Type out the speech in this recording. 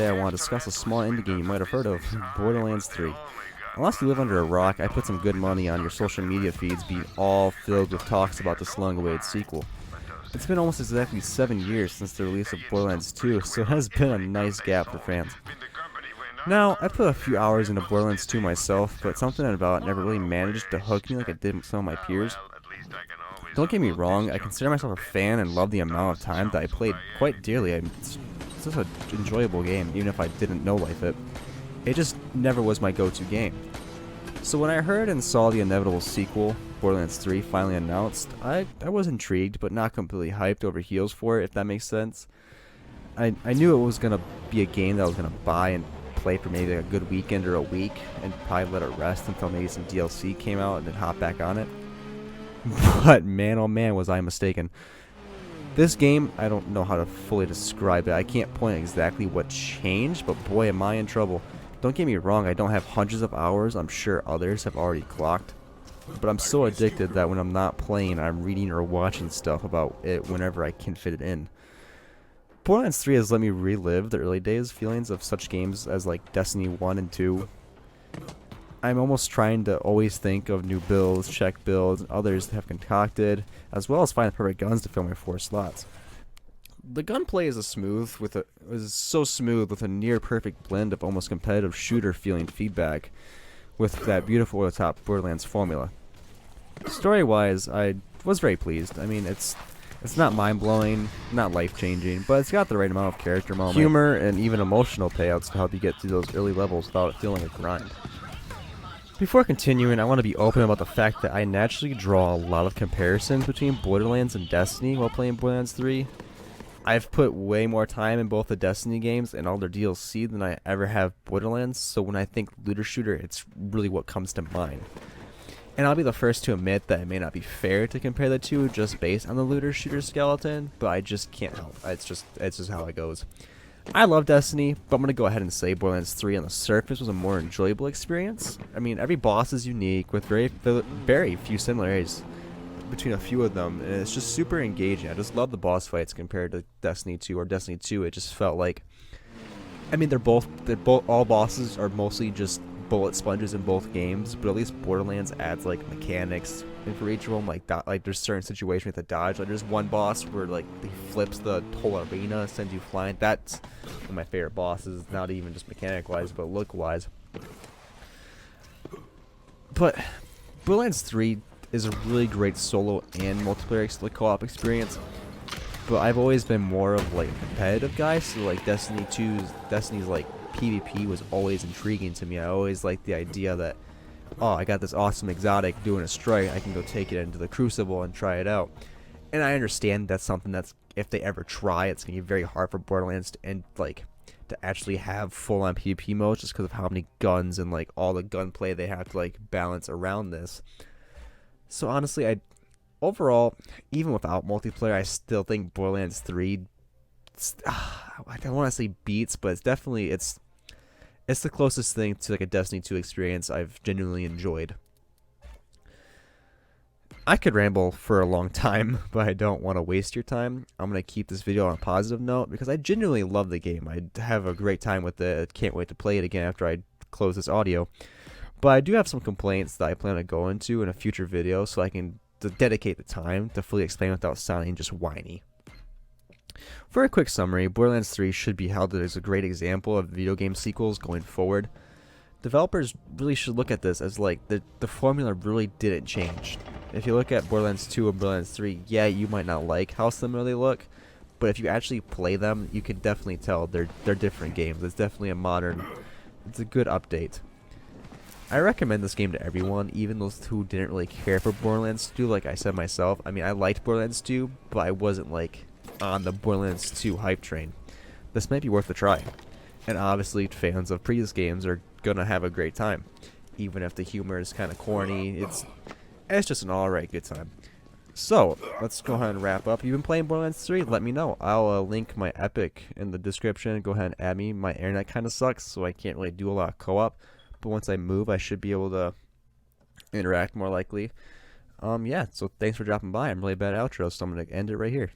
Today I want to discuss a small indie game you might have heard of, Borderlands 3. Unless you live under a rock, I put some good money on your social media feeds being all filled with talks about this long-awaited sequel. It's been almost exactly 7 years since the release of Borderlands 2, so it has been a nice gap for fans. Now, I put a few hours into Borderlands 2 myself, but something about it never really managed to hook me like it did with some of my peers. Don't get me wrong, I consider myself a fan and love the amount of time that I played quite dearly. It's just an enjoyable game, even if I didn't know life it. It just never was my go-to game. So when I heard and saw the inevitable sequel, Borderlands 3, finally announced, I was intrigued, but not completely hyped over heels for it, if that makes sense. I knew it was going to be a game that I was going to buy and play for maybe like a good weekend or a week, and probably let it rest until maybe some DLC came out and then hop back on it. But man, oh man, was I mistaken. This game, I don't know how to fully describe it. I can't point exactly what changed, but boy, am I in trouble. Don't get me wrong, I don't have hundreds of hours. I'm sure others have already clocked. But I'm so addicted that when I'm not playing, I'm reading or watching stuff about it whenever I can fit it in. Borderlands 3 has let me relive the early days feelings of such games as like Destiny 1 and 2. I'm almost trying to always think of new builds, check builds, and others have concocted, as well as find the perfect guns to fill my 4 slots. The gunplay is so smooth with a near perfect blend of almost competitive shooter feeling feedback with that beautiful over the top Borderlands formula. Story-wise, I was very pleased. I mean, it's not mind-blowing, not life-changing, but it's got the right amount of character moment, humor, and even emotional payouts to help you get through those early levels without it feeling like a grind. Before continuing, I want to be open about the fact that I naturally draw a lot of comparisons between Borderlands and Destiny while playing Borderlands 3. I've put way more time in both the Destiny games and all their DLC than I ever have Borderlands, so when I think looter shooter, it's really what comes to mind. And I'll be the first to admit that it may not be fair to compare the two just based on the looter shooter skeleton, but I just can't help. It's just how it goes. I love Destiny, but I'm going to go ahead and say Borderlands 3 on the surface was a more enjoyable experience. I mean, every boss is unique with very few similarities between a few of them, and it's just super engaging. I just love the boss fights compared to Destiny 2 or Destiny 2. It just felt like, I mean, all bosses are mostly just bullet sponges in both games, but at least Borderlands adds like mechanics and for each of them, like there's certain situations with the dodge. Like there's one boss where like he flips the whole arena, sends you flying. That's one of my favorite bosses, not even just mechanic wise, but look wise. But Borderlands 3 is a really great solo and multiplayer co-op experience, but I've always been more of like a competitive guy, so like Destiny's like PvP was always intriguing to me. I always liked the idea that, oh, I got this awesome exotic doing a strike, I can go take it into the Crucible and try it out. And I understand that's something that's, if they ever try, it's going to be very hard for Borderlands to actually have full-on PvP modes just because of how many guns and like all the gunplay they have to like balance around this. So honestly, overall, even without multiplayer, I still think Borderlands 3, I don't want to say beats, but it's definitely, it's the closest thing to like a Destiny 2 experience I've genuinely enjoyed. I could ramble for a long time, but I don't want to waste your time. I'm going to keep this video on a positive note because I genuinely love the game. I have a great time with it. I can't wait to play it again after I close this audio. But I do have some complaints that I plan to go into in a future video so I can dedicate the time to fully explain without sounding just whiny. For a quick summary, Borderlands 3 should be held as a great example of video game sequels going forward. Developers really should look at this as like the formula really didn't change. If you look at Borderlands 2 and Borderlands 3, yeah, you might not like how similar they look, but if you actually play them, you can definitely tell they're different games. It's definitely it's a good update. I recommend this game to everyone, even those who didn't really care for Borderlands 2, like I said myself. I mean, I liked Borderlands 2, but I wasn't like on the Borderlands 2 hype train. This might be worth a try. And obviously, fans of previous games are gonna have a great time. Even if the humor is kind of corny, it's just an alright good time. So, let's go ahead and wrap up. You've been playing Borderlands 3? Let me know. I'll link my Epic in the description. Go ahead and add me. My internet kind of sucks, so I can't really do a lot of co-op. But once I move, I should be able to interact more likely. Yeah, so thanks for dropping by. I'm really bad at outros, so I'm going to end it right here.